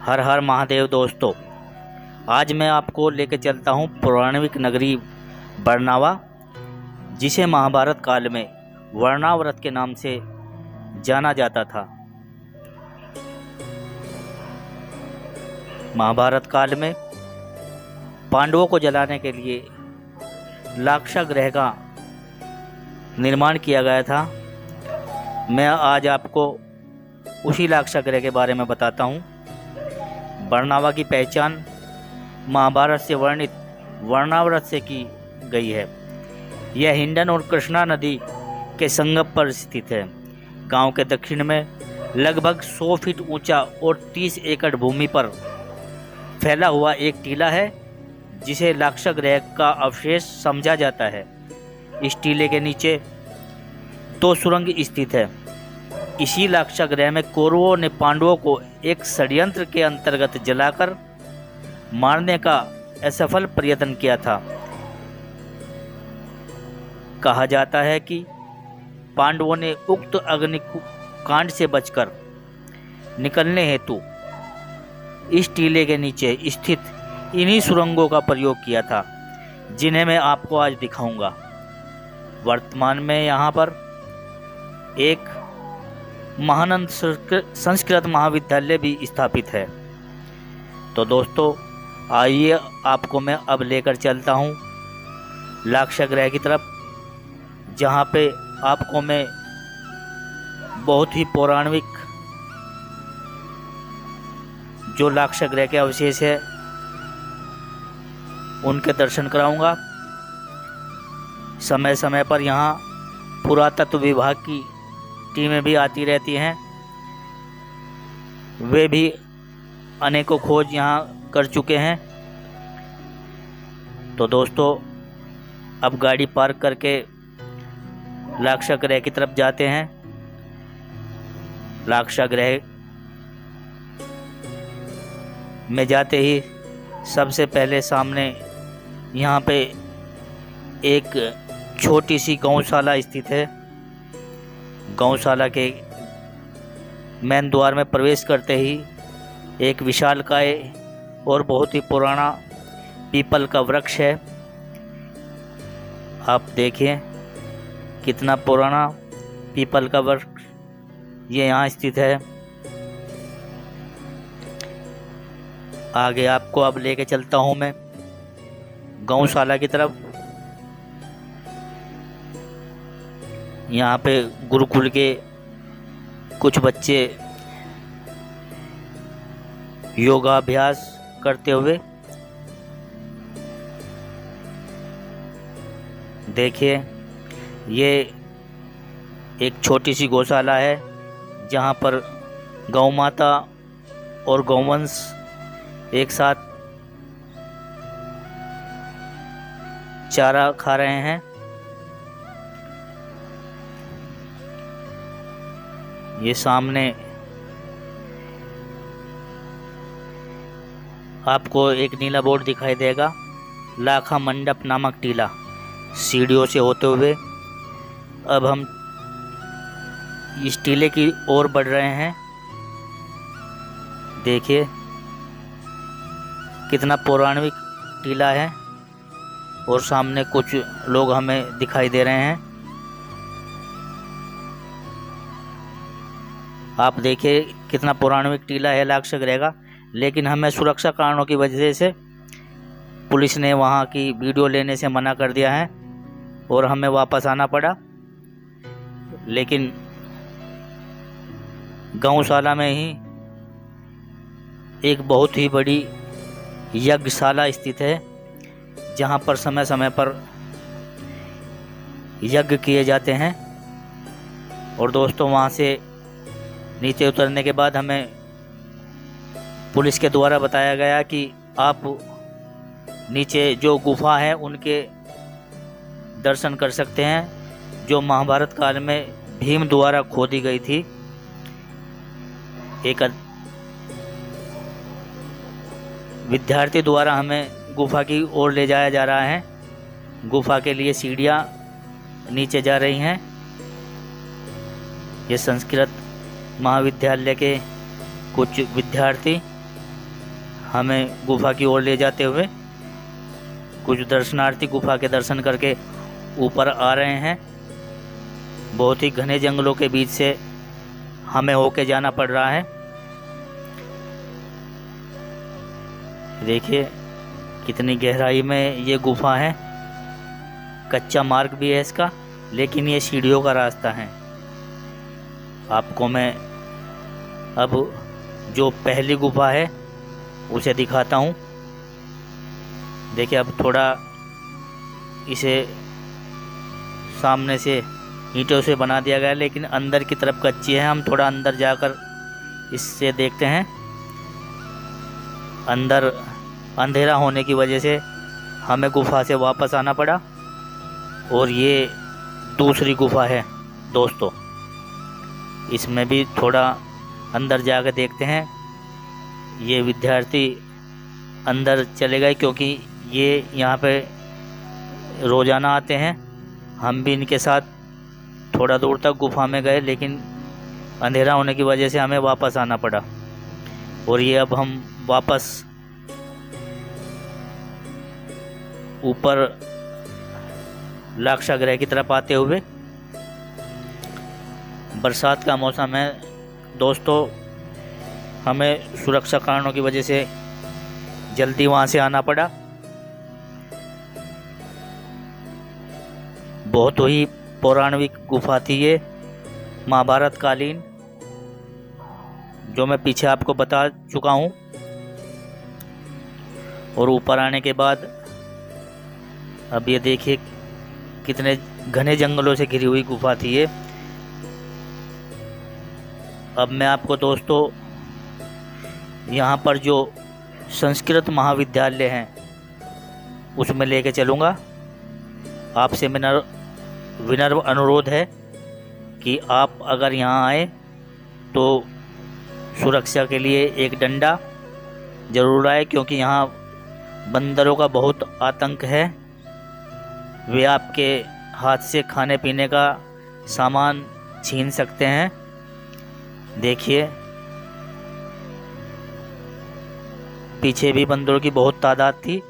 हर हर महादेव दोस्तों, आज मैं आपको लेकर चलता हूँ पौराणिक नगरी बरनावा, जिसे महाभारत काल में वर्णाव्रत के नाम से जाना जाता था। महाभारत काल में पांडवों को जलाने के लिए लाक्षागृह का निर्माण किया गया था। मैं आज आपको उसी लाक्षागृह के बारे में बताता हूँ। बरनावा की पहचान महाभारत से वर्णित वर्णाव्रत से की गई है। यह हिंडन और कृष्णा नदी के संगम पर स्थित है। गांव के दक्षिण में लगभग 100 फीट ऊंचा और 30 एकड़ भूमि पर फैला हुआ एक टीला है, जिसे लाक्षागृह का अवशेष समझा जाता है। इस टीले के नीचे 2 सुरंग स्थित है। इसी लाक्षागृह में कौरवों ने पांडवों को एक षड्यंत्र के अंतर्गत जलाकर मारने का असफल प्रयत्न किया था। कहा जाता है कि पांडवों ने उक्त अग्निकांड से बचकर निकलने हेतु इस टीले के नीचे स्थित इन्हीं सुरंगों का प्रयोग किया था, जिन्हें मैं आपको आज दिखाऊंगा। वर्तमान में यहाँ पर एक महानंद संस्कृत महाविद्यालय भी स्थापित है। तो दोस्तों, आइए आपको मैं अब लेकर चलता हूँ लाक्षागृह की तरफ, जहाँ पे आपको मैं बहुत ही पौराणिक जो लाक्षागृह के अवशेष है उनके दर्शन कराऊंगा। समय समय पर यहाँ पुरातत्व विभाग की टीमें भी आती रहती हैं। वे भी अनेकों खोज यहाँ कर चुके हैं। तो दोस्तों, अब गाड़ी पार्क करके लाक्षागृह की तरफ जाते हैं। लाक्षागृह में जाते ही सबसे पहले सामने यहाँ पे एक छोटी सी गौशाला स्थित है। गौशाला के मेन द्वार में प्रवेश करते ही एक विशालकाय और बहुत ही पुराना पीपल का वृक्ष है। आप देखिए कितना पुराना पीपल का वृक्ष ये यहाँ स्थित है। आगे आपको अब लेके चलता हूँ मैं गौशाला की तरफ। यहाँ पे गुरुकुल के कुछ बच्चे योगाभ्यास करते हुए देखिए, ये एक छोटी सी गौशाला है, जहाँ पर गौ माता और गौवंश एक साथ चारा खा रहे हैं। ये सामने आपको एक नीला बोर्ड दिखाई देगा, लाखा मंडप नामक टीला। सीढ़ियों से होते हुए अब हम इस टीले की ओर बढ़ रहे हैं। देखिए कितना पौराणिक टीला है, और सामने कुछ लोग हमें दिखाई दे रहे हैं। आप देखिए कितना पौराणिक टीला है लाक्षागृह का, लेकिन हमें सुरक्षा कारणों की वजह से पुलिस ने वहाँ की वीडियो लेने से मना कर दिया है और हमें वापस आना पड़ा। लेकिन गौशाला में ही एक बहुत ही बड़ी यज्ञशाला स्थित है, जहाँ पर समय समय पर यज्ञ किए जाते हैं। और दोस्तों, वहाँ से नीचे उतरने के बाद हमें पुलिस के द्वारा बताया गया कि आप नीचे जो गुफा है उनके दर्शन कर सकते हैं, जो महाभारत काल में भीम द्वारा खोदी गई थी। एक विद्यार्थी द्वारा हमें गुफा की ओर ले जाया जा रहा है। गुफा के लिए सीढ़ियाँ नीचे जा रही हैं। ये संस्कृत महाविद्यालय के कुछ विद्यार्थी हमें गुफा की ओर ले जाते हुए। कुछ दर्शनार्थी गुफा के दर्शन करके ऊपर आ रहे हैं। बहुत ही घने जंगलों के बीच से हमें होके जाना पड़ रहा है। देखिए कितनी गहराई में ये गुफा है। कच्चा मार्ग भी है इसका, लेकिन ये सीढ़ियों का रास्ता है। आपको मैं अब जो पहली गुफा है उसे दिखाता हूँ। देखिए अब थोड़ा इसे सामने से ईंटों से बना दिया गया है, लेकिन अंदर की तरफ कच्ची है। हम थोड़ा अंदर जाकर इससे देखते हैं। अंदर अंधेरा होने की वजह से हमें गुफा से वापस आना पड़ा। और ये दूसरी गुफा है दोस्तों, इसमें भी थोड़ा अंदर जाकर देखते हैं। ये विद्यार्थी अंदर चले गए क्योंकि ये यहाँ पे रोज़ाना आते हैं। हम भी इनके साथ थोड़ा दूर तक गुफा में गए, लेकिन अंधेरा होने की वजह से हमें वापस आना पड़ा। और ये अब हम वापस ऊपर लाक्षागृह की तरफ आते हुए। बरसात का मौसम है दोस्तों, हमें सुरक्षा कारणों की वजह से जल्दी वहाँ से आना पड़ा। बहुत ही पौराणिक गुफा थी ये, महाभारत कालीन, जो मैं पीछे आपको बता चुका हूँ। और ऊपर आने के बाद अब ये देखिए कितने घने जंगलों से घिरी हुई गुफा थी ये। अब मैं आपको दोस्तों यहाँ पर जो संस्कृत महाविद्यालय हैं उसमें लेके चलूँगा। आपसे विनम्र अनुरोध है कि आप अगर यहाँ आए तो सुरक्षा के लिए एक डंडा ज़रूर आए, क्योंकि यहाँ बंदरों का बहुत आतंक है। वे आपके हाथ से खाने पीने का सामान छीन सकते हैं। देखिए पीछे भी बंदरों की बहुत तादाद थी,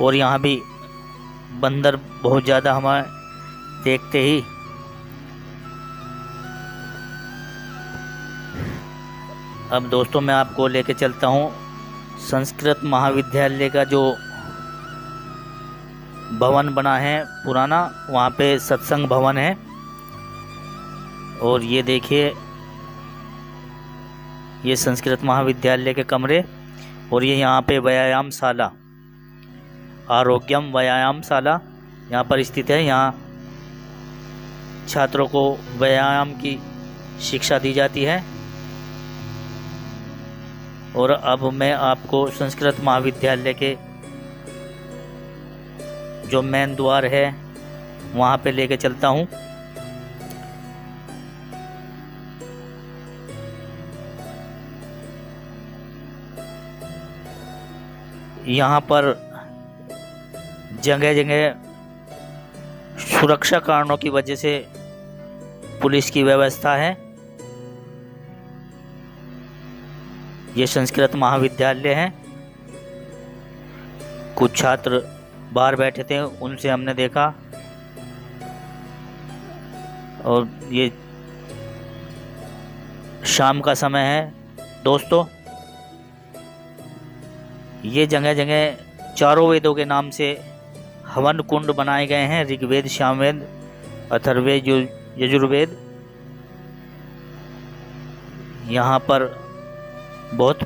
और यहाँ भी बंदर बहुत ज़्यादा हमें देखते ही अब दोस्तों मैं आपको लेके चलता हूँ संस्कृत महाविद्यालय का जो भवन बना है पुराना, वहाँ पे सत्संग भवन है। और ये देखिए ये संस्कृत महाविद्यालय के कमरे, और ये यहाँ पे व्यायामशाला, आरोग्यम व्यायामशाला यहाँ पर स्थित है। यहाँ छात्रों को व्यायाम की शिक्षा दी जाती है। और अब मैं आपको संस्कृत महाविद्यालय के जो मेन द्वार है वहाँ पे लेके चलता हूँ। यहाँ पर जगह जगह सुरक्षा कारणों की वजह से पुलिस की व्यवस्था है। ये संस्कृत महाविद्यालय है। कुछ छात्र बाहर बैठे थे, उनसे हमने देखा। और ये शाम का समय है दोस्तों। ये जगह जगह चारों वेदों के नाम से हवन कुंड बनाए गए हैं, ऋग्वेद, सामवेद, अथर्ववेद, यजुर्वेद। यहाँ पर बहुत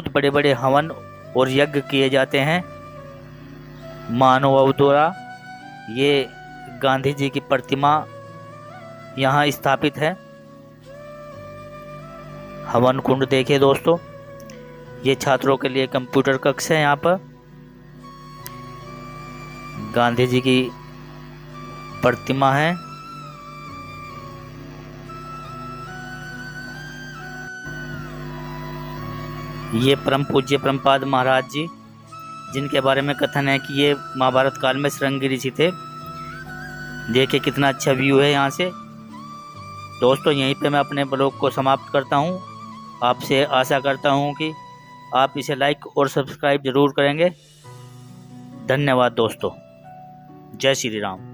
बड़े बड़े हवन और यज्ञ किए जाते हैं मानव द्वारा। ये गांधी जी की प्रतिमा यहाँ स्थापित है। हवन कुंड देखिए दोस्तों। ये छात्रों के लिए कंप्यूटर कक्ष है। यहाँ पर गांधी जी की प्रतिमा है। ये परम पूज्य परमपाद महाराज जी, जिनके बारे में कथन है कि ये महाभारत काल में श्रृंगी ऋषि थे। देखिए कितना अच्छा व्यू है यहाँ से। दोस्तों यहीं पे मैं अपने ब्लॉग को समाप्त करता हूँ। आपसे आशा करता हूँ कि आप इसे लाइक और सब्सक्राइब ज़रूर करेंगे। धन्यवाद दोस्तों। जय श्री राम।